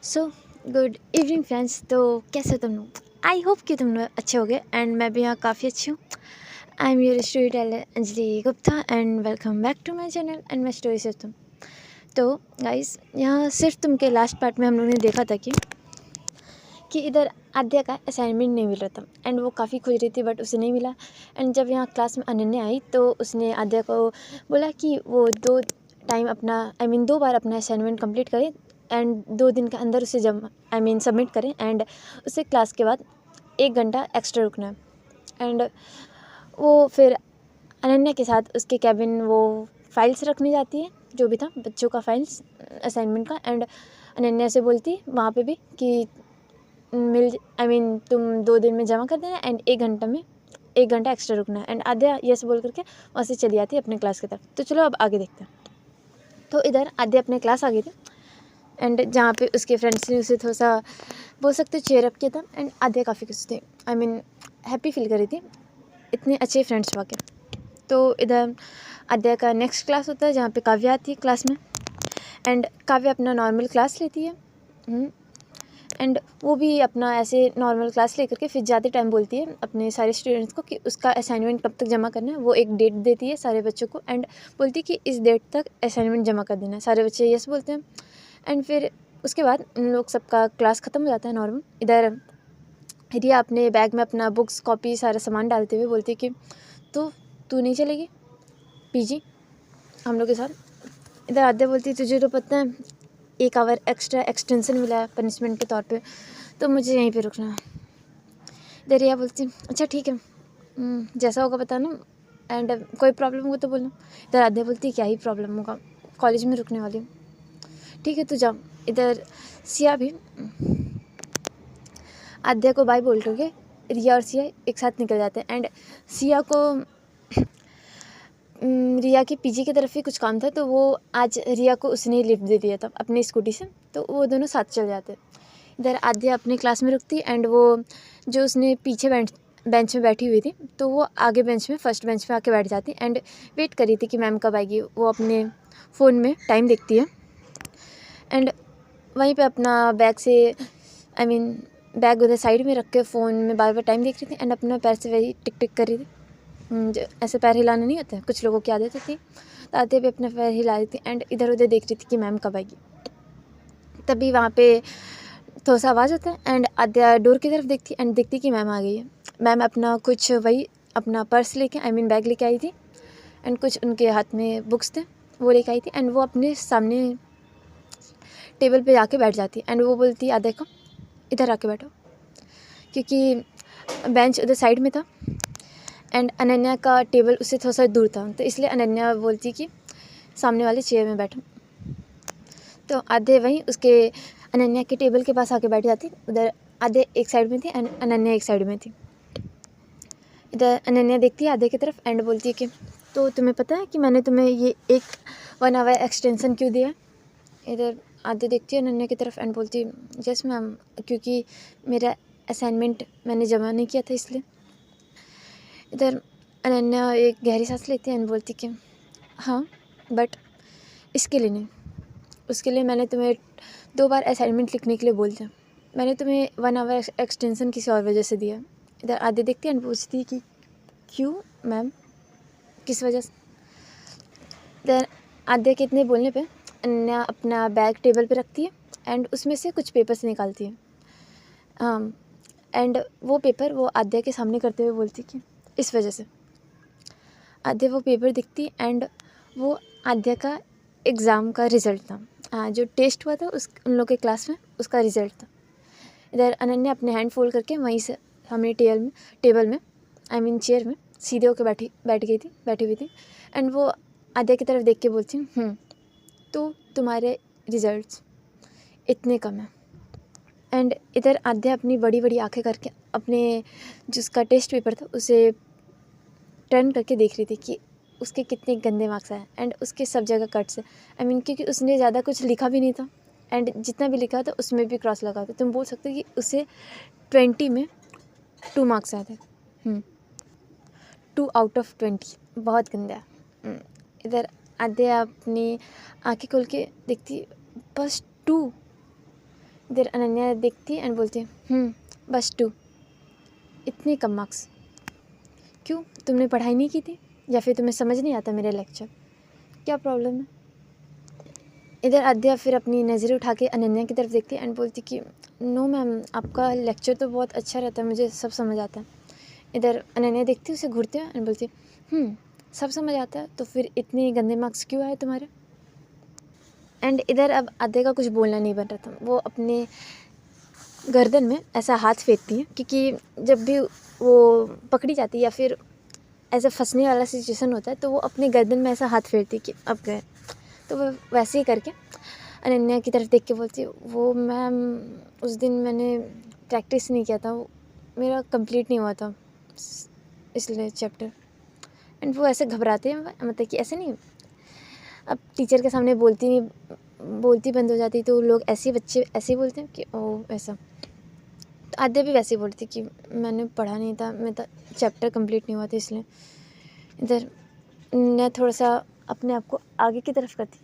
So good evening friends. तो कैसे हो तुम लोग? आई होप कि तुम लोग अच्छे हो गए एंड मैं भी यहाँ काफ़ी अच्छी हूँ। I am your story teller Anjali Gupta and welcome back to my channel and my story system. तो गाइस, यहाँ सिर्फ तुम के लास्ट पार्ट में हम लोगों ने देखा था कि इधर आद्या का असाइनमेंट नहीं मिल रहा था एंड वो काफ़ी खुश रही थी बट उसे नहीं मिला। एंड जब यहाँ क्लास में अनन्या आई तो उसने आद्या को बोला कि वो दो बार अपना असाइनमेंट कंप्लीट करे एंड 2 दिन के अंदर उसे सबमिट करें एंड उसे क्लास के बाद 1 घंटा एक्स्ट्रा रुकना है। एंड वो फिर अनन्या के साथ उसके कैबिन वो फाइल्स रखने जाती है, जो भी था बच्चों का फाइल्स असाइनमेंट का। एंड अनन्या से बोलती वहाँ पे भी कि तुम 2 दिन में जमा कर देना एंड 1 घंटा एक्स्ट्रा रुकना है। एंड आद्या यस बोल करके वहाँ से चली जाती है अपने क्लास की तरफ। तो चलो अब आगे देखते हैं। तो इधर आद्या अपने क्लास आ गई थी एंड जहाँ पे उसके फ्रेंड्स ने उसे थोड़ा सा बोल सकते चेयर अप किया था एंड आद्या काफ़ी खुश थी, हैप्पी फील कर रही थी, इतने अच्छे फ्रेंड्स वाके। तो इधर आद्या का नेक्स्ट क्लास होता है जहाँ पे काव्या आती है क्लास में एंड काव्या अपना नॉर्मल क्लास लेती है। एंड वो भी अपना ऐसे नॉर्मल क्लास लेकर के फिर जाते टाइम बोलती है अपने सारे स्टूडेंट्स को कि उसका असाइनमेंट कब तक जमा करना है। वो एक डेट देती है सारे बच्चों को एंड बोलती है कि इस डेट तक असाइनमेंट जमा कर देना है। सारे बच्चे यस बोलते हैं एंड फिर उसके बाद उन लोग सबका क्लास ख़त्म हो जाता है नॉर्मल। इधर रिया अपने बैग में अपना बुक्स कॉपी सारा सामान डालते हुए बोलती है कि तो तू नहीं चलेगी पीजी हम लोग के साथ। इधर आद्या बोलती है तुझे तो पता है 1 आवर एक्स्ट्रा एक्सटेंशन मिला है पनिशमेंट के तौर पे, तो मुझे यहीं पे रुकना है। इधर रिया बोलती अच्छा ठीक है, जैसा होगा बताना एंड कोई प्रॉब्लम हो तो बोलना। इधर आद्या बोलती क्या ही प्रॉब्लम होगा, कॉलेज में रुकने वाली हूँ, ठीक है तू जा। इधर सिया भी आद्या को बाय बोल करके रिया और सिया एक साथ निकल जाते हैं एंड सिया को रिया की पीजी की तरफ ही कुछ काम था तो वो आज रिया को उसने लिफ्ट दे दिया था अपनी स्कूटी से, तो वो दोनों साथ चल जाते। इधर आद्या अपने क्लास में रुकती एंड वो जो उसने पीछे बेंच में बैठी हुई थी तो वो आगे बेंच में फर्स्ट बेंच में आके बैठ जाती एंड वेट कर रही थी कि मैम कब आएगी। वो अपने फ़ोन में टाइम देखती है एंड वहीं पे अपना बैग उधर साइड में रख के फ़ोन में बार बार टाइम देख रही थी एंड अपना पैर से वही टिक टिक कर रही थी। जो ऐसे पैर हिलाने नहीं होते कुछ लोगों की आदत होती, तो आते भी अपना पैर हिला रही थी एंड इधर उधर देख रही थी कि मैम कब आएगी। तभी वहाँ पे थोड़ा सा आवाज़ होता है एंड आद्या डोर की तरफ देखती एंड देखती कि मैम आ गई है। मैम अपना कुछ वही अपना पर्स लेके बैग लेके आई थी एंड कुछ उनके हाथ में बुक्स थे वो लेके आई थी एंड वो अपने सामने टेबल पे जाके बैठ जाती एंड वो बोलती आद्या को इधर आके बैठो, क्योंकि बेंच उधर साइड में था एंड अनन्या का टेबल उससे थोड़ा सा दूर था, तो इसलिए अनन्या बोलती कि सामने वाले चेयर में बैठो। तो आधे वहीं उसके अनन्या के टेबल के पास आके बैठ जाती। उधर आधे एक साइड में थी एंड अनन्या एक साइड में थी। इधर अनन्या देखती है आधे की तरफ एंड बोलती है कि तो तुम्हें पता है कि मैंने तुम्हें ये 1 आवर एक्सटेंशन क्यों दिया? इधर आधे देखती है अनन्या की तरफ एंड बोलती यस मैम, क्योंकि मेरा असाइनमेंट मैंने जमा नहीं किया था इसलिए। इधर अनन्या एक गहरी सांस लेती है एंड बोलती कि हाँ बट इसके लिए नहीं, उसके लिए मैंने तुम्हें 2 बार असाइनमेंट लिखने के लिए बोल दिया, मैंने तुम्हें 1 आवर एक्सटेंशन किसी और वजह से दिया। इधर आद्या देखती है एंड पूछती है कि क्यों मैम, किस वजह से? इधर आद्या के इतने बोलने पे अनन्या अपना बैग टेबल पे रखती है एंड उसमें से कुछ पेपर्स निकालती है एंड वो पेपर वो आद्या के सामने करते हुए बोलती कि इस वजह से। आद्या वो पेपर दिखती एंड वो आद्या का एग्ज़ाम का रिज़ल्ट था, जो टेस्ट हुआ था उन लोग के क्लास में उसका रिज़ल्ट था। इधर अनन्या अपने हैंड फोल्ड करके वहीं से हमें टेबल में चेयर में सीधे होकर बैठी हुई थी एंड वो आद्या की तरफ देख के बोलती तो तुम्हारे रिज़ल्ट्स इतने कम हैं। एंड इधर आद्या अपनी बड़ी बड़ी आंखें करके अपने जिसका टेस्ट पेपर था उसे टर्न करके देख रही थी कि उसके कितने गंदे मार्क्स आए एंड उसके सब जगह कट्स है। क्योंकि उसने ज़्यादा कुछ लिखा भी नहीं था एंड जितना भी लिखा था उसमें भी क्रॉस लगा था। तुम बोल सकते हो कि उसे 20 में 2 मार्क्स आए थे, 2 आउट ऑफ 20, बहुत गंदा है। इधर आद्या अपनी आंखें खोल के देखती बस 2, इधर अनन्या देखती एंड बोलती बस 2, इतने कम मार्क्स क्यों? तुमने पढ़ाई नहीं की थी या फिर तुम्हें समझ नहीं आता मेरे लेक्चर? क्या प्रॉब्लम है? इधर आद्या फिर अपनी नज़रें उठा के अनन्या की तरफ देखती है एंड बोलती कि नो मैम, आपका लेक्चर तो बहुत अच्छा रहता है, मुझे सब समझ आता है। इधर अनन्या देखती उसे घूरते हैं एंड बोलती सब समझ आता है तो फिर इतने गंदे मार्क्स क्यों आए तुम्हारे? एंड इधर अब आद्या का कुछ बोलना नहीं बन रहा था। वो अपने गर्दन में ऐसा हाथ फेरती है क्योंकि जब भी वो पकड़ी जाती है या फिर ऐसा फंसने वाला सिचुएशन होता है तो वो अपने गर्दन में ऐसा हाथ फेरती है कि अब गए। तो वो वैसे ही करके अनन्या की तरफ देख के बोलती है, वो मैम उस दिन मैंने प्रैक्टिस नहीं किया था, वो मेरा कंप्लीट नहीं हुआ था इसलिए चैप्टर। एंड वो ऐसे घबराते हैं, मतलब कि ऐसे नहीं, अब टीचर के सामने बोलती बंद हो जाती तो लोग बच्चे ऐसे ही बोलते हैं कि ओ ऐसा। तो आद्या भी वैसे ही बोलती कि मैंने पढ़ा नहीं था, मेरा चैप्टर कंप्लीट नहीं हुआ था इसलिए। इधर मैं थोड़ा सा अपने आप को आगे की तरफ करती,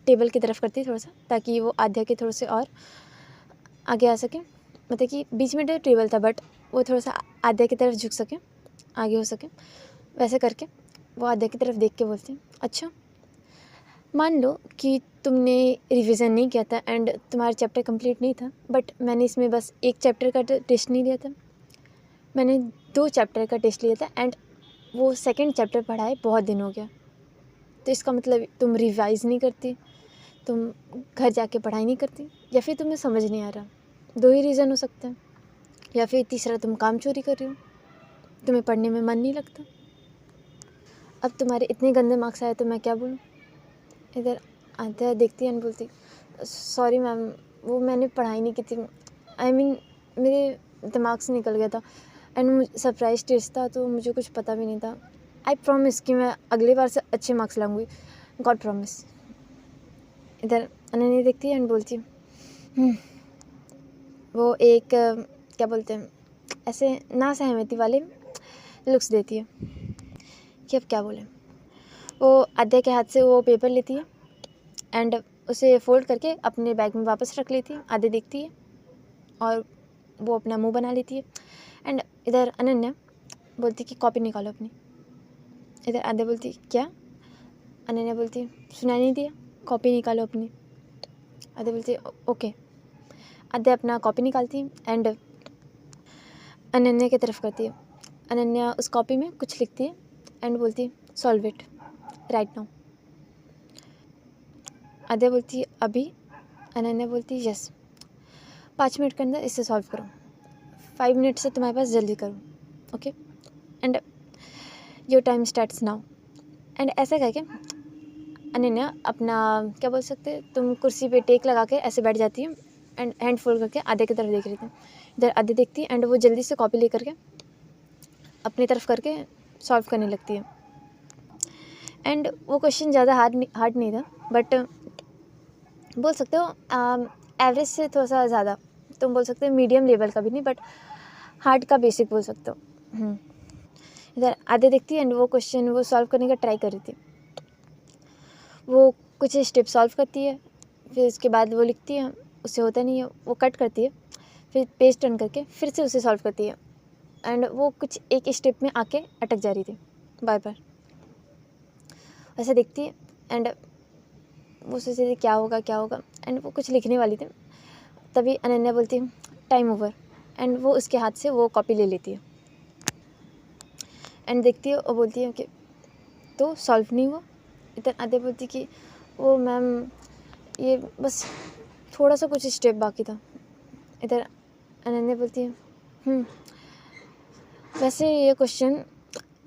टेबल की तरफ करती थोड़ा सा, ताकि वो आद्या के थोड़े से और आगे आ सके। मतलब कि बीच में टेबल था बट वो थोड़ा सा आद्या की तरफ झुक सके, आगे हो सके। वैसे करके वो आद्या की तरफ देख के बोलती, अच्छा मान लो कि तुमने रिवीजन नहीं किया था एंड तुम्हारा चैप्टर कंप्लीट नहीं था, बट मैंने इसमें बस एक चैप्टर का टेस्ट नहीं लिया था, मैंने 2 चैप्टर का टेस्ट लिया था एंड वो सेकंड चैप्टर पढ़ाए बहुत दिन हो गया। तो इसका मतलब तुम रिवाइज़ नहीं करती, तुम घर जाके पढ़ाई नहीं करती, या फिर तुम्हें समझ नहीं आ रहा। 2 ही रीज़न हो सकते हैं, या फिर तीसरा तुम काम चोरी कर रही हो, तुम्हें पढ़ने में मन नहीं लगता। अब तुम्हारे इतने गंदे मार्क्स आए तो मैं क्या बोलूँ? इधर आद्या देखती है एंड बोलती, सॉरी मैम, वो मैंने पढ़ाई नहीं की थी, मेरे दिमाग से निकल गया था एंड सरप्राइज टेस्ट था तो मुझे कुछ पता भी नहीं था। आई प्रॉमिस कि मैं अगली बार से अच्छे मार्क्स लाऊंगी, गॉड प्रॉमिस। इधर अनन्या देखती है एंड बोलती है वो एक क्या बोलते हैं, ऐसे ना सहमति वाले लुक्स देती है कि अब क्या बोलें। वो आद्या के हाथ से वो पेपर लेती है एंड उसे फोल्ड करके अपने बैग में वापस रख लेती है। आद्या देखती है और वो अपना मुंह बना लेती है एंड इधर अनन्या बोलती कि कॉपी निकालो अपनी। इधर आद्या बोलती क्या? अनन्या बोलती सुनाई नहीं दिया, कॉपी निकालो अपनी। आद्या बोलती ओके। आद्या अपना कॉपी निकालती है एंड अनन्या की तरफ करती है। अनन्या उस कॉपी में कुछ लिखती है एंड बोलती है सॉल्व इट राइट नाउ। आद्या बोलती है अभी? अनन्या बोलती है यस, 5 मिनट के अंदर इसे सॉल्व करो, 5 मिनट से तुम्हारे पास जल्दी करो, okay and your time starts now. And ऐसा करके अनन्या अपना क्या बोल सकते हैं, तुम कुर्सी पे टेक लगा के ऐसे बैठ जाती है एंड हैंड फोल्ड करके आद्या की तरफ देख रही थी। इधर आद्या देखती है एंड वो जल्दी से कॉपी लेकर के अपनी तरफ करके सॉल्व करने लगती है। एंड वो क्वेश्चन ज़्यादा हार्ड नहीं था, बट बोल सकते हो एवरेज से थोड़ा सा ज़्यादा, तुम बोल सकते हो मीडियम लेवल का भी नहीं, बट हार्ड का बेसिक बोल सकते हो। इधर आद्या देखती है एंड वो क्वेश्चन वो सॉल्व करने का ट्राई कर रही थी। वो कुछ स्टेप सॉल्व करती है, फिर उसके बाद वो लिखती है, उससे होता नहीं है, वो कट करती है, फिर पेज टर्न करके फिर से उसे सॉल्व करती है एंड वो कुछ एक स्टेप में आके अटक जा रही थी बार बार। वैसे देखती है एंड वो सोचती थी क्या होगा एंड वो कुछ लिखने वाली थी, तभी अनन्या बोलती है टाइम ओवर एंड वो उसके हाथ से वो कॉपी ले लेती है एंड देखती है और बोलती है कि तो सॉल्व नहीं हुआ। इधर आद्या बोलती कि वो मैम ये बस थोड़ा सा कुछ स्टेप बाकी था। इधर अनन्या बोलती है वैसे ये क्वेश्चन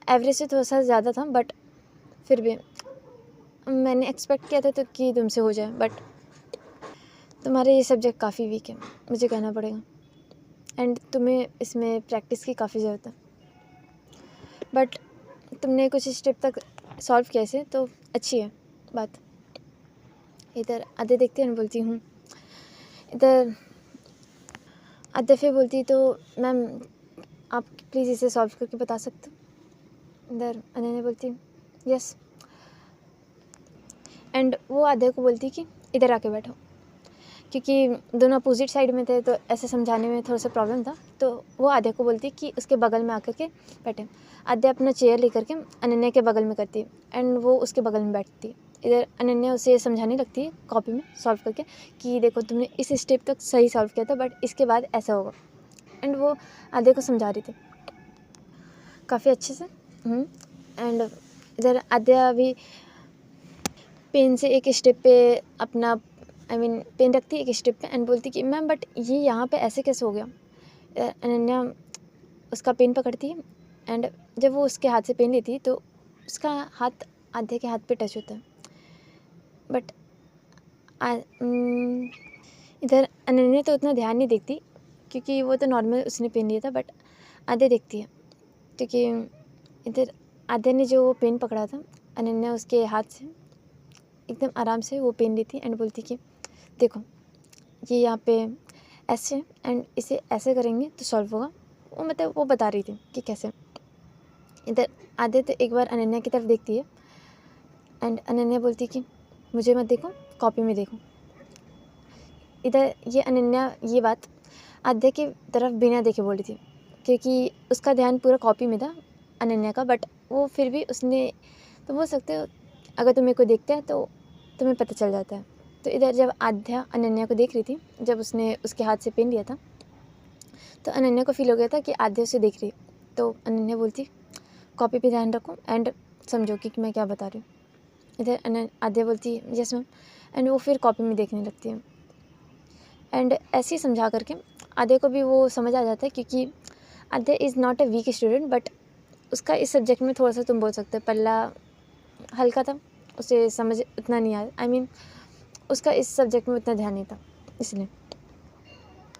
एवरेज से थोड़ा सा ज़्यादा था, बट फिर भी मैंने एक्सपेक्ट किया था तो कि तुमसे हो जाए, बट तुम्हारे ये सब्जेक्ट काफ़ी वीक है, मुझे कहना पड़ेगा एंड तुम्हें इसमें प्रैक्टिस की काफ़ी ज़रूरत है, बट तुमने कुछ स्टेप तक सॉल्व किया इसे तो अच्छी है बात। इधर आद्या देखती है बोलती हूँ। इधर आद्या फिर बोलती तो मैम आप प्लीज़ इसे सॉल्व करके बता सकते हो। इधर अनन्या बोलती यस एंड वो आद्या को बोलती कि इधर आके बैठो, क्योंकि दोनों अपोजिट साइड में थे तो ऐसे समझाने में थोड़ा सा प्रॉब्लम था। तो वो आद्या को बोलती कि उसके बगल में आकर के बैठे। आद्या अपना चेयर लेकर के अनन्या के बगल में करती एंड वो उसके बगल में बैठती। इधर अनन्या उसे समझाने लगती है कॉपी में सॉल्व करके कि देखो तुमने इस स्टेप तक सही सॉल्व किया था, बट इसके बाद ऐसा होगा। एंड वो आद्या को समझा रही थी काफ़ी अच्छे से। एंड इधर आद्या भी पेन से एक स्टेप पे अपना पेन रखती एक स्टेप पे एंड बोलती कि मैम बट ये यहाँ पे ऐसे कैसे हो गया। अनन्या उसका पेन पकड़ती है एंड जब वो उसके हाथ से पेन लेती है तो उसका हाथ आद्या के हाथ पे टच होता है। बट इधर अनन्या तो उतना ध्यान नहीं देखती क्योंकि वो तो नॉर्मल उसने पेन लिया था, बट आद्या देखती है क्योंकि इधर आद्या ने जो पेन पकड़ा था अनन्या उसके हाथ से एकदम आराम से वो पेन लेती एंड बोलती कि देखो ये यहाँ पे ऐसे एंड इसे ऐसे करेंगे तो सॉल्व होगा। वो मतलब वो बता रही थी कि कैसे। इधर आद्या तो एक बार अनन्या की तरफ देखती है एंड अनन्या बोलती कि मुझे मत देखो, कॉपी में देखो। इधर ये अनन्या ये बात आद्या की तरफ बिना देखे बोली थी क्योंकि उसका ध्यान पूरा कॉपी में था अनन्या का, बट वो फिर भी उसने तो बोल सकते हो अगर तुम्हें कोई देखता है तो तुम्हें पता चल जाता है। तो इधर जब आद्या अनन्या को देख रही थी, जब उसने उसके हाथ से पेन लिया था तो अनन्या को फील हो गया था कि आद्या उसे देख रही। तो अनन्या बोलती कॉपी पे ध्यान रखो एंड समझो कि मैं क्या बता रही हूँ। इधर आद्या बोलती यस मैम एंड वो फिर कॉपी में देखने लगती है। एंड ऐसे ही समझा करके आद्या को भी वो समझ आ जाता है क्योंकि Aadya is not a weak student, but उसका इस सब्जेक्ट में थोड़ा सा तुम बोल सकते हो पल्ला हल्का था, उसे समझ उतना नहीं आया। उसका इस सब्जेक्ट में उतना ध्यान नहीं था इसलिए।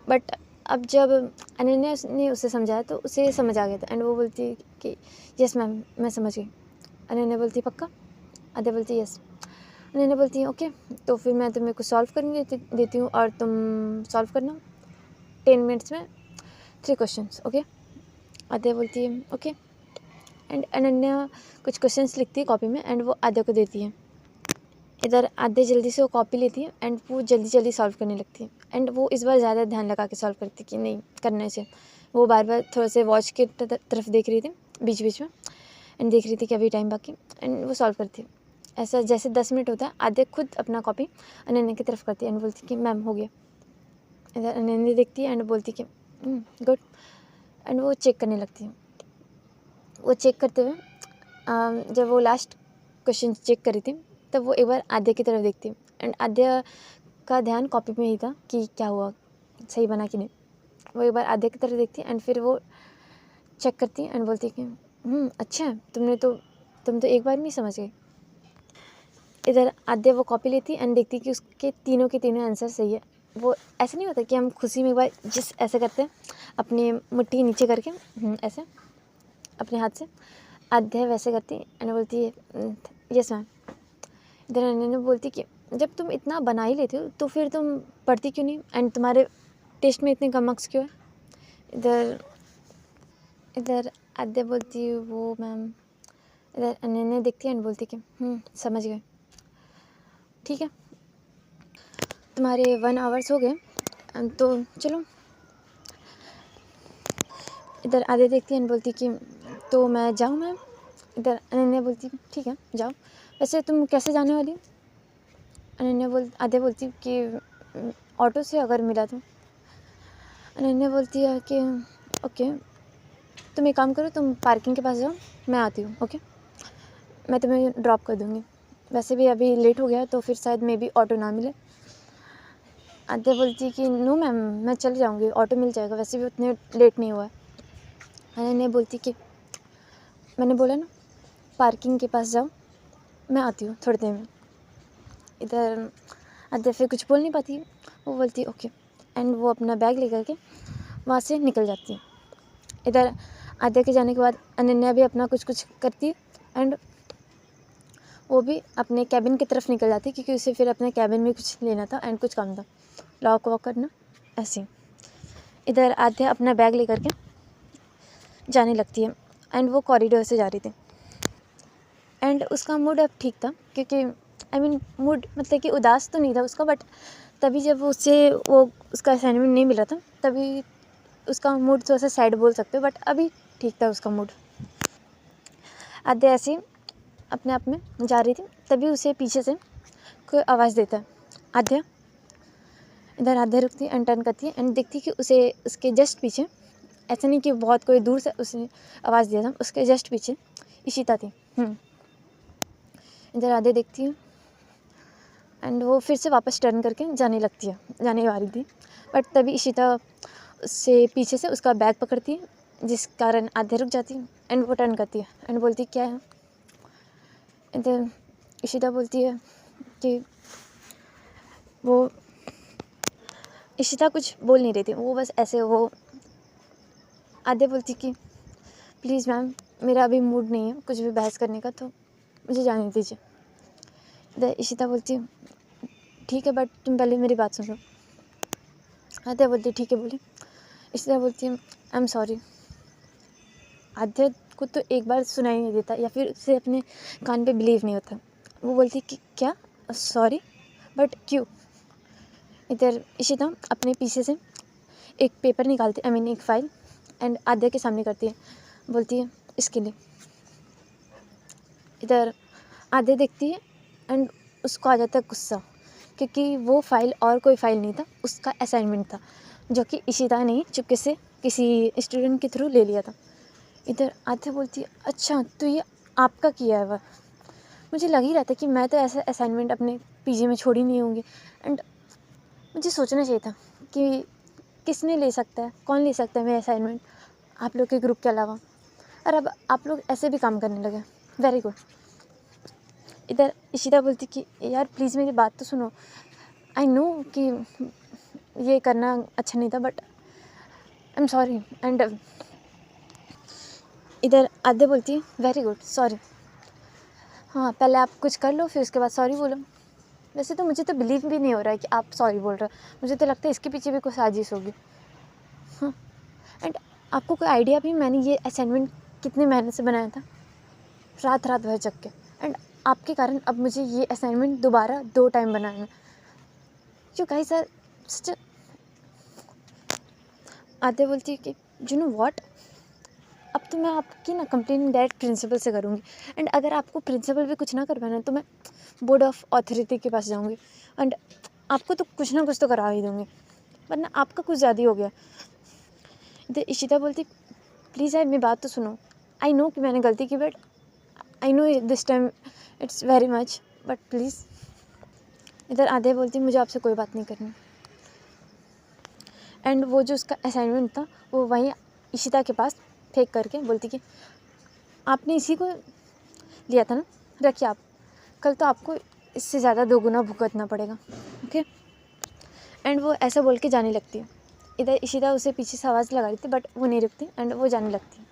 बट अब जब अनन्या ने उसे समझाया तो उसे समझ आ गया था एंड वो बोलती कि यस मैम मैं समझ गई। अनन्या बोलती पक्का। आद्या बोलती यस। अनन्या बोलती है ओके तो फिर मैं तुम्हें कुछ सॉल्व करने देती हूँ और तुम सॉल्व करना 10 मिनट्स में 3 क्वेश्चंस, ओके। आद्या बोलती है ओके एंड अनन्या कुछ क्वेश्चंस लिखती है कॉपी में एंड वो आद्या को देती है। इधर आद्या जल्दी से वो कॉपी लेती है एंड वो जल्दी जल्दी सॉल्व करने लगती है एंड वो इस बार ज़्यादा ध्यान लगा के सॉल्व करती कि नहीं करने से। वो बार बार थोड़ा से वॉच की तरफ देख रही थी बीच बीच में एंड देख रही थी कि अभी टाइम बाकी एंड वो सॉल्व करती है। ऐसा जैसे 10 मिनट होता है आद्या खुद अपना कॉपी अनन्या की तरफ करती है एंड बोलती कि मैम हो गया। इधर अनन्या देखती है एंड बोलती कि गुड एंड वो चेक करने लगती है। वो चेक करते हुए जब वो लास्ट क्वेश्चन चेक करी थी तब वो एक बार आद्या की तरफ देखती है एंड आद्या का ध्यान कॉपी में ही था कि क्या हुआ सही बना कि नहीं। वो एक बार आद्या की तरफ देखती है एंड फिर वो चेक करती है एंड बोलती है कि अच्छा है तुम तो एक बार में ही समझ गए। इधर आद्या वो कॉपी लेती एंड देखती कि उसके तीनों के तीनों आंसर सही है। वो ऐसा नहीं होता कि हम खुशी में एक बार जिस ऐसे करते हैं अपनी मुट्ठी नीचे करके ऐसे अपने हाथ से, आद्या वैसे करती एंड बोलती है यस मैम। इधर अनन्या बोलती कि जब तुम इतना बना ही लेती हो तो फिर तुम पढ़ती क्यों नहीं एंड तुम्हारे टेस्ट में इतने कम मार्क्स क्यों है। इधर आद्या बोलती वो मैम। इधर अनन्या देखती है एंड बोलती कि समझ गए, ठीक है तुम्हारे 1 आवर्स हो गए तो चलो। इधर आद्या देखती है एंड बोलती कि तो मैं जाऊँ मैम। इधर अनन्या बोलती ठीक है जाओ। वैसे तुम कैसे जाने वाली हो। आद्या बोलती कि ऑटो से अगर मिला तो। अनन्या बोलती है कि ओके तुम एक काम करो, तुम पार्किंग के पास जाओ, मैं आती हूँ, ओके मैं तुम्हें ड्रॉप कर दूँगी। वैसे भी अभी लेट हो गया तो फिर शायद मे भी ऑटो ना मिले। आद्या बोलती कि नो मैम मैं चल जाऊँगी, ऑटो मिल जाएगा, वैसे भी उतने लेट नहीं हुआ है। अनन्या बोलती कि मैंने बोला ना पार्किंग के पास जाओ, मैं आती हूँ थोड़ी देर में। इधर आद्या फिर कुछ बोल नहीं पाती, वो बोलती ओके एंड वो अपना बैग लेकर के वहाँ से निकल जाती है। इधर आद्या के जाने के बाद अनन्या भी अपना कुछ कुछ करती है एंड वो भी अपने कैबिन की तरफ निकल जाती क्योंकि उसे फिर अपने कैबिन में कुछ लेना था एंड कुछ काम था, लॉक वॉक करना ऐसे। इधर आद्या अपना बैग लेकर के जाने लगती है एंड वो कॉरिडोर से जा रही थी एंड उसका मूड अब ठीक था क्योंकि मूड मतलब कि उदास तो नहीं था उसका, बट तभी जब वो उसका असाइनमेंट नहीं मिला था, तभी उसका मूड थोड़ा सा सैड बोल सकते हो, बट अभी ठीक था उसका मूड। आद्या ऐसे ही अपने आप में जा रही थी, तभी उसे पीछे से कोई आवाज़ देता है, आद्या। इधर आद्या रुकती है एंड टर्न करती है एंड देखती कि उसे उसके जस्ट पीछे, ऐसा नहीं कि बहुत कोई दूर से उसने आवाज़ दिया था, उसके जस्ट पीछे इशिता थी। इधर आद्या देखती है एंड वो फिर से वापस टर्न करके जाने वाली थी, बट तभी इशिता उससे पीछे से उसका बैग पकड़ती है, जिस कारण आद्या रुक जाती है एंड वो टर्न करती है एंड बोलती है क्या है। इधर इशिता बोलती है कि वो इशिता कुछ बोल नहीं रही थी, वो बस ऐसे वो आद्या बोलती कि प्लीज़ मैम, मेरा अभी मूड नहीं है कुछ भी बहस करने का, तो मुझे जाने दीजिए। इधर इशिता बोलती ठीक है, बट तुम पहले मेरी बात सुनो। आद्या बोलती ठीक है, बोली। इशिता बोलती आई एम सॉरी। आद्या को तो एक बार सुनाई नहीं देता या फिर उसे अपने कान पे बिलीव नहीं होता। वो बोलती कि क्या सॉरी, बट क्यों। इधर इशिता अपने पीछे से एक पेपर निकालती, आई मीन एक फ़ाइल, एंड आद्या के सामने करती है, बोलती है इसके लिए। इधर आद्या देखती है एंड उसको आ जाता है गुस्सा, क्योंकि वो फ़ाइल और कोई फ़ाइल नहीं था, उसका असाइनमेंट था, जो कि इशिता ने चुपके से किसी स्टूडेंट के थ्रू ले लिया था। इधर आद्या बोलती है अच्छा, तो ये आपका किया है। वह मुझे लग ही रहा था कि मैं तो ऐसा असाइनमेंट अपने पीजी में छोड़ी नहीं होंगी, एंड मुझे सोचना चाहिए था कि किसने ले सकता है, कौन ले सकता है मेरा असाइनमेंट आप लोग के ग्रुप के अलावा, और अब आप लोग ऐसे भी काम करने लगे, वेरी गुड। इधर इशिता बोलती कि यार प्लीज़ मेरी बात तो सुनो, आई नो कि ये करना अच्छा नहीं था, but I am sorry. And इधर आद्या बोलती है वेरी गुड, सॉरी। हाँ, पहले आप कुछ कर लो फिर उसके बाद सॉरी बोलो। वैसे तो मुझे तो बिलीव भी नहीं हो रहा है कि आप सॉरी बोल रहे हो, मुझे तो लगता है इसके पीछे भी कोई साजिश होगी। हाँ, एंड आपको कोई आइडिया भी, मैंने ये असाइनमेंट कितनी मेहनत से बनाया था, रात भर जग के, एंड आपके कारण अब मुझे ये असाइनमेंट दोबारा 2 टाइम बनाना है। जो गाइस आर सच। आद्या बोलती है कि यू नो व्हाट, अब तो मैं आपकी ना कंप्लेन डायरेक्ट प्रिंसिपल से करूँगी, एंड अगर आपको प्रिंसिपल भी कुछ ना कर पाना तो मैं बोर्ड ऑफ अथॉरिटी के पास जाऊँगी, एंड आपको तो कुछ ना कुछ तो करा ही दूँगी, वरना आपका कुछ ज़्यादा ही हो गया। इधर इशिता बोलती प्लीज़ यार मेरी बात तो सुनो, आई नो कि मैंने गलती की, but I know this time it's very much, but please. इधर आद्या बोलती मुझे आपसे कोई बात नहीं करनी, एंड वो जो उसका असाइनमेंट था वो वहीं इशिता के पास फेंक करके बोलती कि आपने इसी को लिया था ना, रखिए आप, कल तो आपको इससे ज़्यादा 2 गुना भुगतना पड़ेगा, ओके। एंड वो ऐसा बोल के जाने लगती है। इधर इशिता उसे पीछे से आवाज़ लगा रही थी, बट वो नहीं रुकती एंड वो जाने लगती है।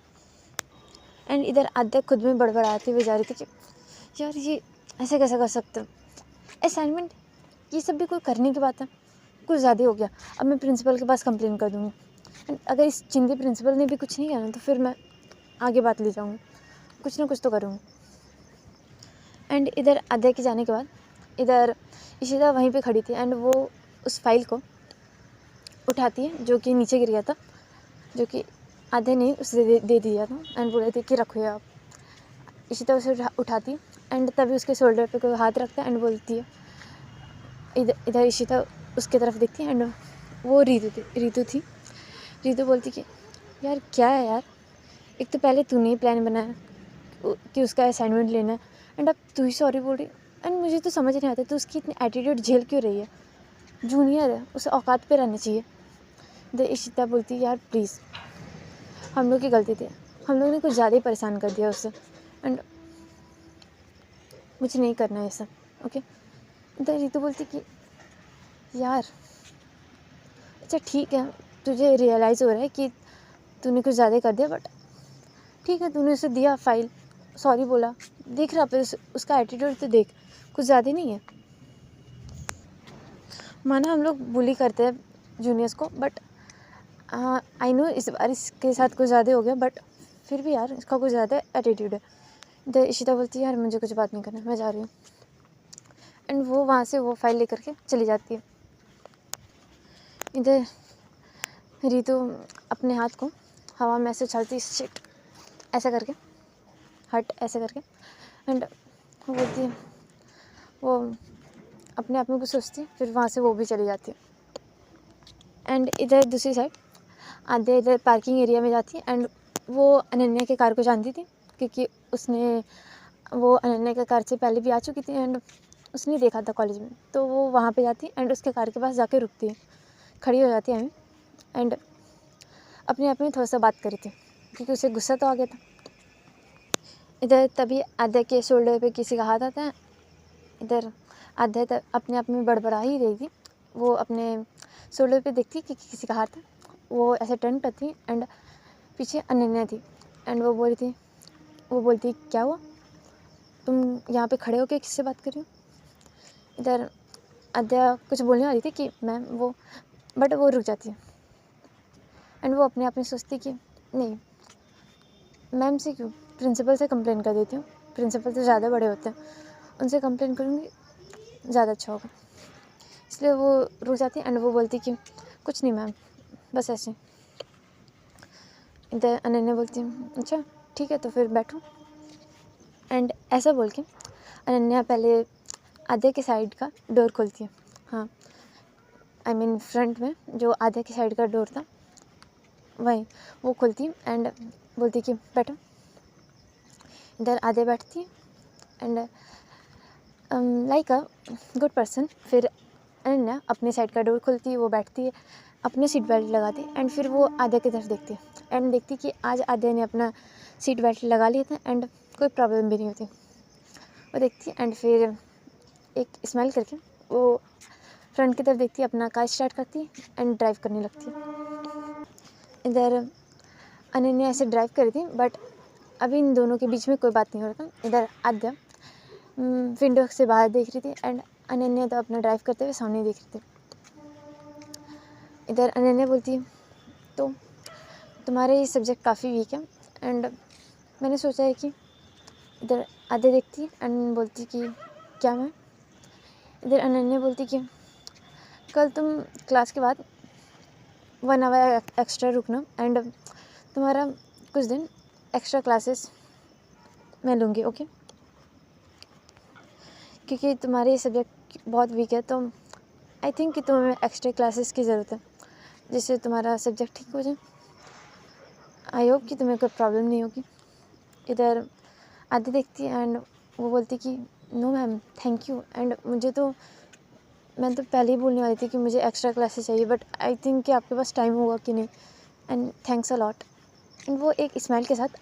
एंड इधर आद्या खुद में बड़बड़ाती हुई जा रही थी कि यार ये ऐसे कैसे कर सकते हो, असाइनमेंट ये सब भी कोई करने की बात है, कुछ ज़्यादा हो गया। अब मैं प्रिंसिपल के पास कंप्लेन कर दूँगी, एंड अगर इस चिंदी प्रिंसिपल ने भी कुछ नहीं किया ना तो फिर मैं आगे बात ले जाऊँगी, कुछ ना कुछ तो करूँगी। एंड इधर आद्या के जाने के बाद इधर इशिता वहीं पे खड़ी थी एंड वो उस फाइल को उठाती है जो कि नीचे गिर गया था, जो कि आद्या ने उसे दे दिया था, एंड बोल रहे थे कि रखो आप। इशिता उसे उठाती है एंड तभी उसके शोल्डर पे कोई हाथ रखता है एंड बोलती है, इधर इशिता उसके तरफ देखती है एंड वो रीतू थी। रीतू बोलती कि यार क्या है यार, एक तो पहले तूने ही प्लान बनाया कि उसका असाइनमेंट लेना है, एंड अब तू ही सॉरी बोल रही, एंड मुझे तो समझ नहीं आता तू उसकी इतनी एटीट्यूड झेल क्यों रही है, जूनियर है, उसे औकात पे रहना चाहिए। द इशिता बोलती यार प्लीज़, हम लोग की गलती थी, हम लोग ने कुछ ज़्यादा ही परेशान कर दिया उससे, एंड मुझे नहीं करना है ऐसा, ओके। द रीतू बोलती कि यार अच्छा ठीक है, तुझे रियलाइज़ हो रहा है कि तूने कुछ ज़्यादा कर दिया, बट ठीक है, तूने उसे दिया फाइल, सॉरी बोला, देख रहा पर उसका एटीट्यूड तो देख, कुछ ज़्यादा नहीं है। माना हम लोग बुली करते हैं जूनियर्स को, बट आई नो इस बार इसके साथ कुछ ज़्यादा हो गया, बट फिर भी यार इसका कुछ ज़्यादा एटीट्यूड है। तो इशिता बोलती है यार मुझे कुछ बात नहीं करना, मैं जा रही हूँ, एंड वो वहाँ से वो फाइल लेकर के चली जाती है। इधर रीतु अपने हाथ को हवा में ऐसे उछालती, शिट ऐसा करके, हट ऐसे करके, एंड वो बोलती है, वो अपने आप में कुछ सोचती, फिर वहाँ से वो भी चली जाती है। एंड इधर दूसरी साइड आद्या इधर पार्किंग एरिया में जाती है, एंड वो अनन्या के कार को जानती थी क्योंकि वो अनन्या के कार से पहले भी आ चुकी थी एंड उसने देखा था कॉलेज में, तो वो वहाँ पे जाती है एंड उसके कार के पास जाके रुकती है, खड़ी हो जाती है एंड अपने आप में थोड़ा सा बात करी थी क्योंकि उसे गुस्सा तो आ गया था। इधर तभी आद्या के शोल्डर पे किसी का हाथ आता है। इधर आद्या अपने आप में बड़बड़ा ही रही थी, वो अपने शोल्डर पे देखती कि किसी का हाथ है, वो ऐसे टर्न करती एंड पीछे अनन्या थी एंड वो बोलती क्या हुआ, तुम यहाँ पे खड़े होके किससे बात कर रही हो। इधर आद्या कुछ बोलने वाली थी कि मैम बट वो रुक जाती है एंड वो अपने आप में सोचती कि नहीं, मैम से क्यों, प्रिंसिपल से कंप्लेन कर देती हूँ, प्रिंसिपल से ज़्यादा बड़े होते हैं, उनसे कंप्लेन करूँगी ज़्यादा अच्छा होगा। इसलिए वो रुक जाती है एंड वो बोलती कि कुछ नहीं मैम, बस ऐसे। इधर अनन्या बोलती है अच्छा ठीक है तो फिर बैठो, एंड ऐसा बोल के अनन्या पहले आद्या के साइड का डोर खोलती है, हाँ आई मीन फ्रंट में जो आद्या की साइड का डोर था वही वो खोलती है एंड बोलती कि बैठो। इधर आद्या बैठती है and like a good person, फिर अनन्या अपने साइड का डोर खोलती है, वो बैठती है, अपने सीट बेल्ट लगाती है एंड फिर वो आद्या की तरफ देखती है एंड देखती कि आज आद्या ने अपना सीट बेल्ट लगा लिया था एंड कोई प्रॉब्लम भी नहीं होती। वो देखती है एंड फिर एक स्माइल करके वो फ्रंट की तरफ देखती है, अपना कार स्टार्ट करती है एंड ड्राइव करने लगती है। इधर अनन्या ऐसे ड्राइव कर रही थी बट अभी इन दोनों के बीच में कोई बात नहीं हो रहा था। इधर आद्या विंडो से बाहर देख रही थी एंड अनन्या तो अपना ड्राइव करते हुए सामने देख रही थी। इधर अनन्या बोलती है तो तुम्हारे ये सब्जेक्ट काफ़ी वीक है एंड मैंने सोचा है कि, इधर आद्या देखती है एंड बोलती कि क्या मैम। इधर अनन्या बोलती कि कल तुम क्लास के बाद 1 आवर एक्स्ट्रा रुकना एंड तुम्हारा कुछ दिन एक्स्ट्रा क्लासेस मैं लूँगी, ओके, क्योंकि तुम्हारे ये सब्जेक्ट बहुत वीक है तो आई थिंक कि तुम्हें एक्स्ट्रा क्लासेस की ज़रूरत है जिससे तुम्हारा सब्जेक्ट ठीक हो जाए। आई होप कि तुम्हें कोई प्रॉब्लम नहीं होगी। इधर आद्या देखती है एंड वो बोलती कि no ma'am thank you, and मैं तो पहले ही बोलने वाली थी कि मुझे एक्स्ट्रा क्लासेस चाहिए बट आई थिंक कि आपके पास टाइम होगा कि नहीं, and thanks a lot. And वो एक स्माइल के साथ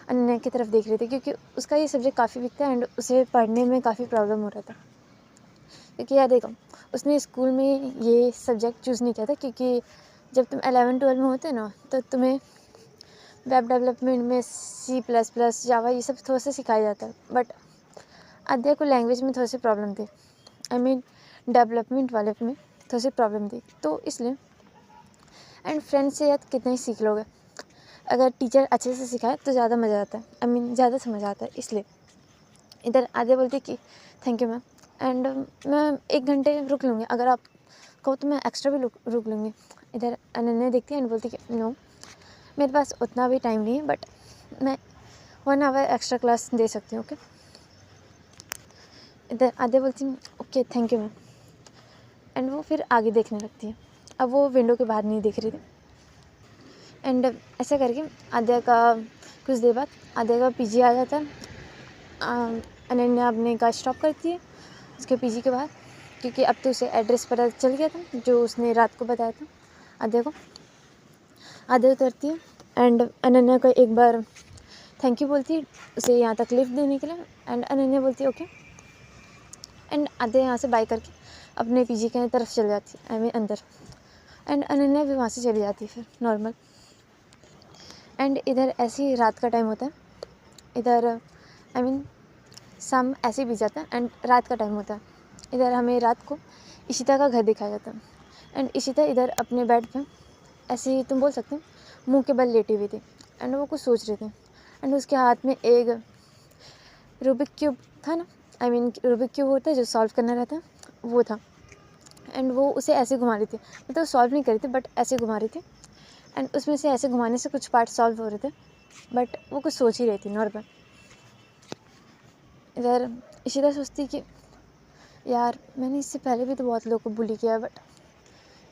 अनन्या की तरफ देख रही थी क्योंकि उसका ये सब्जेक्ट काफ़ी वीक था एंड उसे पढ़ने में काफ़ी प्रॉब्लम हो रहा था। क्योंकि यार देखो, उसने स्कूल में ये सब्जेक्ट चूज़ नहीं किया था क्योंकि जब तुम 11-12 में होते ना तो तुम्हें वेब डेवलपमेंट में C++, जावा ये सब थोड़ा सा सिखाया जाता है, बट आद्या को लैंग्वेज में थोड़ी सी प्रॉब्लम थी, आई मीन डेवलपमेंट वाले में थोड़ी सी प्रॉब्लम थी, तो इसलिए। एंड फ्रेंड से यार कितना ही सीख लोगे, अगर टीचर अच्छे से सिखाए तो ज़्यादा मज़ा आता है, आई मीन ज़्यादा समझ आता है, इसलिए। इधर आद्या बोलती कि थैंक यू मैम, एंड मैं 1 घंटे रुक लूँगी, अगर आप कहो तो मैं एक्स्ट्रा भी रुक लूँगी। इधर अनन्या देखती है एंड बोलती कि नो मेरे पास उतना भी टाइम नहीं है बट मैं 1 आवर एक्स्ट्रा क्लास दे सकती हूँ, ओके। इधर आद्या बोलती है okay thank you ma'am, and वो फिर आगे देखने लगती है। अब वो विंडो के बाहर नहीं देख रही थी एंड ऐसा करके आद्या का कुछ देर बाद आद्या का पीजी आ जाता है। अनन्या अपने कार स्टॉप करती है उसके पीजी के बाहर क्योंकि अब तो उसे एड्रेस पता चल गया था जो उसने रात को बताया था आद्या को। आद्या उतरती है एंड अनन्या को एक बार थैंक यू बोलती है उसे यहाँ तक लिफ्ट देने के लिए, एंड अनन्या बोलती है ओके, एंड आद्या यहाँ से बाय करके अपने पीजी की तरफ चल जाती है, आई मीन अंदर, एंड अनन्या भी वहाँ से चली जाती है फिर नॉर्मल। एंड इधर ऐसी रात का टाइम होता है, इधर आई मीन शाम ऐसे बीत जाता है एंड रात का टाइम होता है। इधर हमें रात को इशिता का घर दिखाया जाता है एंड इशिता इधर अपने बेड पे ऐसे ही तुम बोल सकते हो मुंह के बल लेटी हुई थी एंड वो कुछ सोच रहे थे एंड उसके हाथ में एक रूबिक क्यूब था ना, आई मीन रूबिक क्यूब होता है जो सॉल्व करना रहता है वो था, एंड वो उसे ऐसे घुमा रही थी, मतलब सॉल्व नहीं करी थी बट ऐसे घुमा रही थी। एंड उसमें से ऐसे घुमाने से कुछ पार्ट सॉल्व हो रहे थे, बट वो कुछ सोच ही रही थी नॉर्मल। इधर इशिता सोचती कि यार मैंने इससे पहले भी तो बहुत लोगों को बुली किया, बट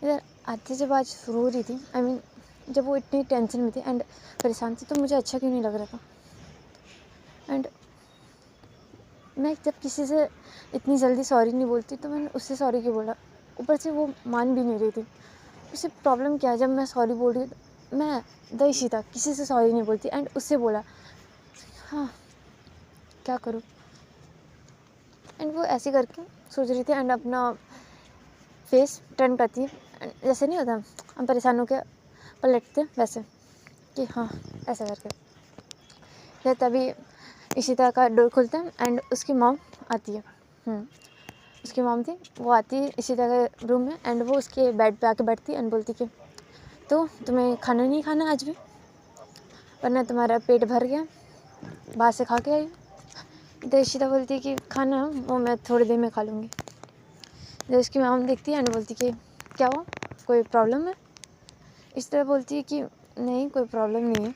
इधर आधी जब आज रो रही थी, आई मीन जब वो इतनी टेंशन में थी एंड परेशान थी, तो मुझे अच्छा क्यों नहीं लग रहा था। एंड मैं जब किसी से इतनी जल्दी सॉरी नहीं बोलती, तो मैंने उससे सॉरी क्यों बोला। ऊपर से वो मान भी नहीं रही थी। उसे प्रॉब्लम क्या है, जब मैं सॉरी बोल रही हूँ, मैं द इशिता किसी से सॉरी नहीं बोलती एंड उससे बोला। हाँ क्या करूँ। एंड वो ऐसे करके सोच रही थी एंड अपना फेस टर्न करती है, जैसे नहीं होता हम परेशान होकर पलटते वैसे, कि हाँ ऐसा करके। फिर तभी इशिता का डोर खुलता है एंड उसकी मॉम आती है। उसकी मॉम थी, वो आती है इशिता के रूम में एंड वो उसके बेड पे आके बैठती है एंड बोलती कि तो तुम्हें खाना नहीं खाना आज भी, वरना तुम्हारा पेट भर गया, बाहर से खा के आई। तो इशिता बोलती है कि खाना वो मैं थोड़ी देर में खा लूँगी। जब उसकी मॉम देखती है एंड बोलती कि क्या हुआ, कोई प्रॉब्लम है। इस तरह बोलती है कि नहीं कोई प्रॉब्लम नहीं है।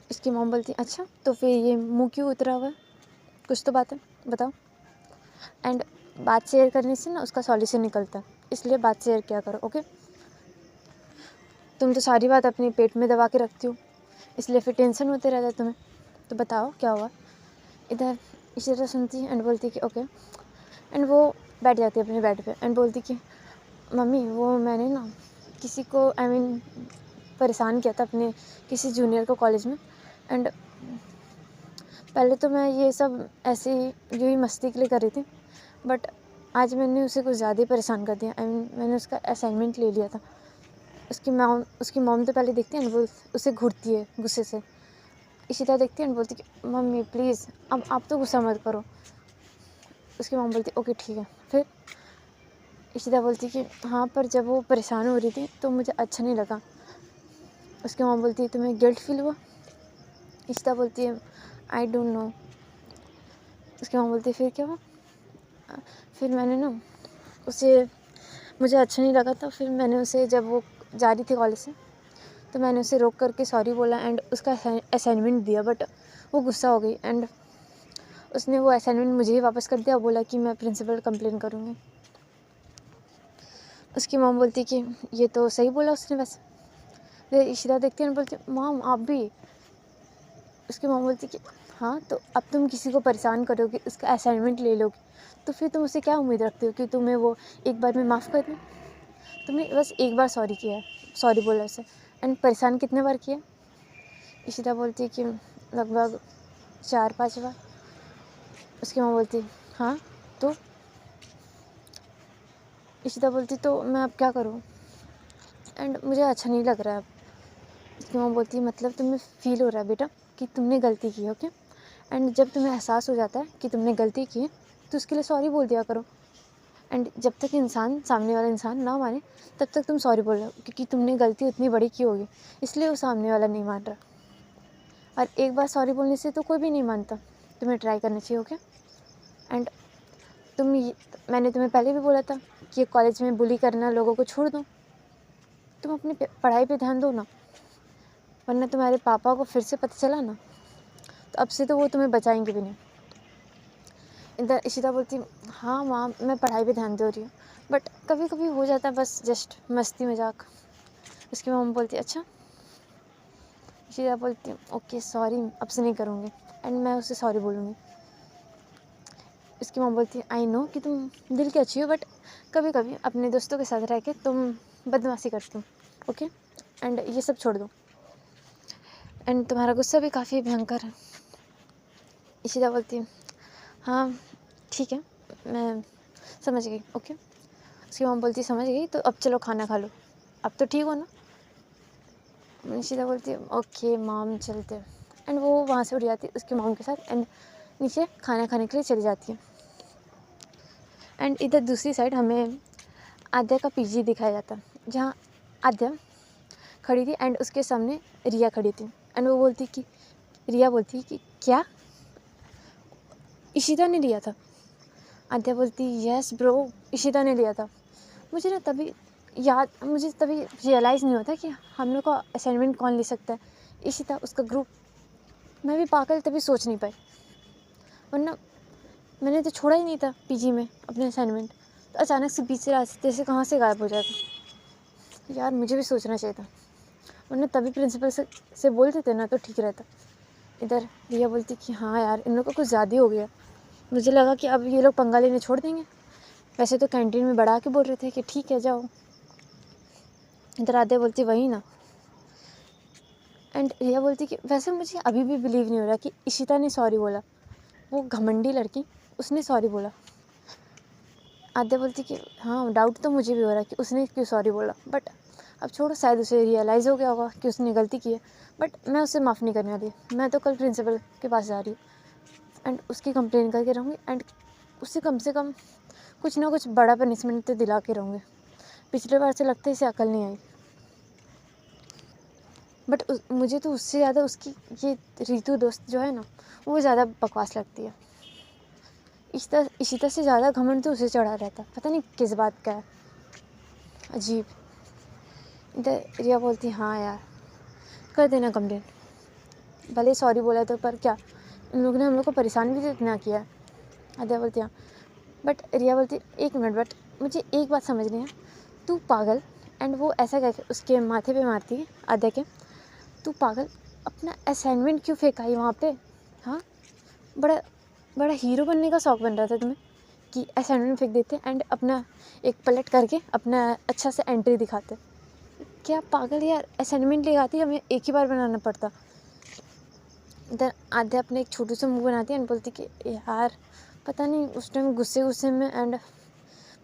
इसकी मॉम बोलती है अच्छा तो फिर ये मुँह क्यों उतरा हुआ है, कुछ तो बात है बताओ। एंड बात शेयर करने से ना उसका सॉल्यूशन निकलता है, इसलिए बात शेयर किया करो, ओके। तुम तो सारी बात अपने पेट में दबा के रखती हो, इसलिए फिर टेंशन होते रहता है तुम्हें। तो बताओ क्या हुआ। इधर इसी तरह सुनती है एंड बोलती कि ओके। एंड वो बैठ जाती है अपने बेड पे एंड बोलती कि मम्मी वो मैंने ना किसी को आई मीन परेशान किया था अपने किसी जूनियर को कॉलेज में। एंड पहले तो मैं ये सब ऐसे ही यूँ ही मस्ती के लिए कर रही थी, बट आज मैंने उसे कुछ ज़्यादा ही परेशान कर दिया। आई मीन मैंने उसका असाइनमेंट ले लिया था। उसकी मॉम तो पहले देखती है एंड वो उसे घूरती है गुस्से से। इशिता देखती है एंड बोलती कि मम्मी प्लीज़ अब आप तो गुस्सा मत करो। उसकी मॉम बोलती ओके ठीक है। फिर इशिता बोलती कि हाँ पर जब वो परेशान हो रही थी तो मुझे अच्छा नहीं लगा। उसकी मॉम बोलती है तुम्हें गिल्ट फील हुआ। इशिता बोलती है आई डोंट नो। उसकी मॉम बोलती है फिर क्या हुआ। फिर मैंने ना उसे मुझे अच्छा नहीं लगा था, फिर मैंने उसे जब वो जा रही थी कॉलेज से तो मैंने उसे रोक करके सॉरी बोला एंड उसका असाइनमेंट दिया, बट वो गुस्सा हो गई एंड उसने वो असाइनमेंट मुझे ही वापस कर दिया, बोला कि मैं प्रिंसिपल कंप्लेन करूँगी। उसकी मॉम बोलती कि ये तो सही बोला उसने वैसे। फिर इशिता देखती है बोलती मॉम आप भी। उसकी मॉम बोलती कि हाँ तो अब तुम किसी को परेशान करोगे, उसका असाइनमेंट ले लोगे, तो फिर तुम उससे क्या उम्मीद रखते हो कि तुम्हें वो एक बार में माफ़ कर दें। तुमने बस एक बार सॉरी किया है, सॉरी बोला उसे, एंड परेशान कितने बार किया। इशिता बोलती है कि लगभग 4-5 बार। उसकी माँ बोलती हाँ तो। इशिता बोलती तो मैं अब क्या करूँ, एंड मुझे अच्छा नहीं लग रहा है अब। उसकी माँ बोलती मतलब तुम्हें फ़ील हो रहा है बेटा कि तुमने गलती की है, ओके। एंड जब तुम्हें एहसास हो जाता है कि तुमने गलती की है तो उसके लिए सॉरी बोल दिया करो। एंड जब तक इंसान सामने वाला इंसान ना माने तब तक तुम सॉरी बोल रहे हो, क्योंकि तुमने गलती उतनी बड़ी की होगी इसलिए वो सामने वाला नहीं मान रहा। और एक बार सॉरी बोलने से तो कोई भी नहीं मानता, तुम्हें ट्राई करना चाहिए, ओके। एंड मैंने तुम्हें पहले भी बोला था कि कॉलेज में बुली करना लोगों को छोड़ दो, तुम अपनी पढ़ाई पे ध्यान दो ना, वरना तुम्हारे पापा को फिर से पता चला ना तो अब से तो वो तुम्हें बचाएंगे भी नहीं। इधर इशिता बोलती हाँ माँ मैं पढ़ाई पे ध्यान दे रही हूँ, बट कभी कभी हो जाता है बस जस्ट मस्ती मजाक। उसकी मम्मी बोलती अच्छा। इशिता बोलती ओके सॉरी अब से नहीं करूँगी एंड मैं उसे सॉरी बोलूँगी। उसकी मम्मी बोलती आई नो कि तुम दिल की अच्छी हो, बट कभी कभी अपने दोस्तों के साथ रह के तुम बदमाशी करती हो, ओके। एंड ये सब छोड़ दो, एंड तुम्हारा गुस्सा भी काफ़ी भयंकर है। इशिता बोलती हाँ ठीक है मैं समझ गई, ओके। उसकी मॉम बोलती समझ गई तो अब चलो खाना खा लो, अब तो ठीक हो ना। इशिता बोलती ओके मॉम चलते। एंड वो वहाँ से उठ जाती है उसकी मॉम के साथ एंड नीचे खाना खाने के लिए चली जाती है। एंड इधर दूसरी साइड हमें आद्या का पीजी दिखाया जाता है, जहाँ आद्या खड़ी थी एंड उसके सामने रिया खड़ी थी। एंड वो बोलती कि रिया बोलती कि क्या इशिता ने लिया था। आद्या बोलती यस ब्रो, इशिता ने लिया था। मुझे तभी रियलाइज़ नहीं होता कि हम लोग का असाइनमेंट कौन ले सकता है, इशिता, उसका ग्रुप। मैं भी पागल तभी सोच नहीं पाई, वरना मैंने तो छोड़ा ही नहीं था पीजी में अपने असाइनमेंट, तो अचानक से बीच रास्ते से कहाँ से गायब हो जाएगा। यार मुझे भी सोचना चाहिए था, वरना तभी प्रिंसिपल से बोल देते ना तो ठीक रहता। इधर रिया बोलती कि हाँ यार, इन लोगों को कुछ ज़्यादा ही हो गया। मुझे लगा कि अब ये लोग पंगा लेने छोड़ देंगे, वैसे तो कैंटीन में बढ़ा के बोल रहे थे कि ठीक है जाओ। इधर आद्या बोलती वही ना। एंड रिया बोलती कि वैसे मुझे अभी भी बिलीव नहीं हो रहा कि इशिता ने सॉरी बोला, वो घमंडी लड़की, उसने सॉरी बोला। आद्या बोलती कि हाँ, डाउट तो मुझे भी हो रहा है कि उसने क्यों सॉरी बोला, बट अब छोड़ो, शायद उसे रियलाइज़ हो गया होगा कि उसने गलती की है, बट मैं उसे माफ़ नहीं करने वाली। मैं तो कल प्रिंसिपल के पास जा रही हूँ एंड उसकी कंप्लेन करके रहूँगी, एंड उससे कम कुछ ना कुछ बड़ा पनिशमेंट तो दिला के रहूँगी। पिछले बार से लगता है इसे अकल नहीं आई, बट मुझे तो उससे ज़्यादा उसकी ये रीतू दोस्त जो है ना, वो ज़्यादा बकवास लगती है। इशिता से ज़्यादा घमंड तो उसे चढ़ा रहता, पता नहीं किस बात का है, अजीब। इधर रिया बोलती हाँ यार, कर देना कंप्लेन, भले सॉरी बोला तो, पर क्या इन लोगों ने हम लोग को परेशान भी तो इतना किया। आद्या बोलती हाँ, बट रिया बोलती एक मिनट, बट मुझे एक बात समझ नहीं है, तू पागल, एंड वो ऐसा करके उसके माथे पे मारती है आद्या के, तू पागल, अपना असाइनमेंट क्यों फेंकाई वहाँ पे? हाँ, बड़ा बड़ा हीरो बनने का शौक़ बन रहा था तुम्हें कि असाइनमेंट फेंक देते एंड अपना एक पलट करके अपना अच्छा से एंट्री दिखाते। क्या पागल यार, असाइनमेंट ले आती, हमें एक ही बार बनाना पड़ता। इधर आद्या अपने एक छोटू सा मुँह बनाती है एंड बोलती कि यार पता नहीं उस टाइम गुस्से में एंड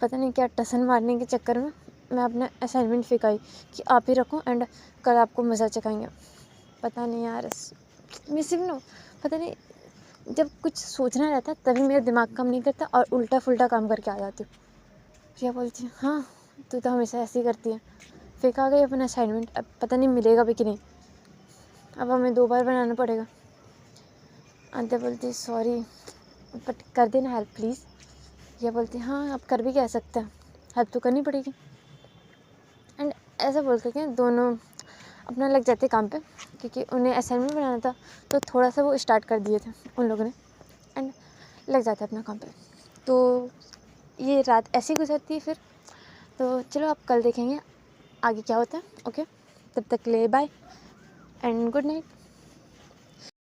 पता नहीं क्या टसन मारने के चक्कर में मैं अपना असाइनमेंट फेंकाई कि आप ही रखो एंड कल आपको मज़ा चखाएंगे। पता नहीं यार, मैं सिर्फ ना, पता नहीं, जब कुछ सोचना रहता तभी मेरा दिमाग काम नहीं करता और उल्टा फुल्टा काम करके आ जाती हूँ। रिया बोलती है हाँ, तू तो हमेशा ऐसे ही करती है। फेंका गई अपना असाइनमेंट, अब पता नहीं मिलेगा भी कि नहीं, अब हमें 2 बार बनाना पड़ेगा। आद्या बोलती सॉरी, बट कर देना हेल्प प्लीज़। रिया बोलती हाँ, अब कर भी कह सकते हैं, हेल्प तो करनी पड़ेगी। एंड ऐसा बोल करके दोनों अपना लग जाते काम पे, क्योंकि उन्हें असाइनमेंट बनाना था तो थोड़ा सा वो स्टार्ट कर दिए थे उन लोगों ने, एंड लग जाते अपना काम पे। तो ये रात ऐसी गुजरती है फिर। तो चलो आप कल देखेंगे आगे क्या होता है। ओके, तब तक के लिए बाय एंड गुड नाइट।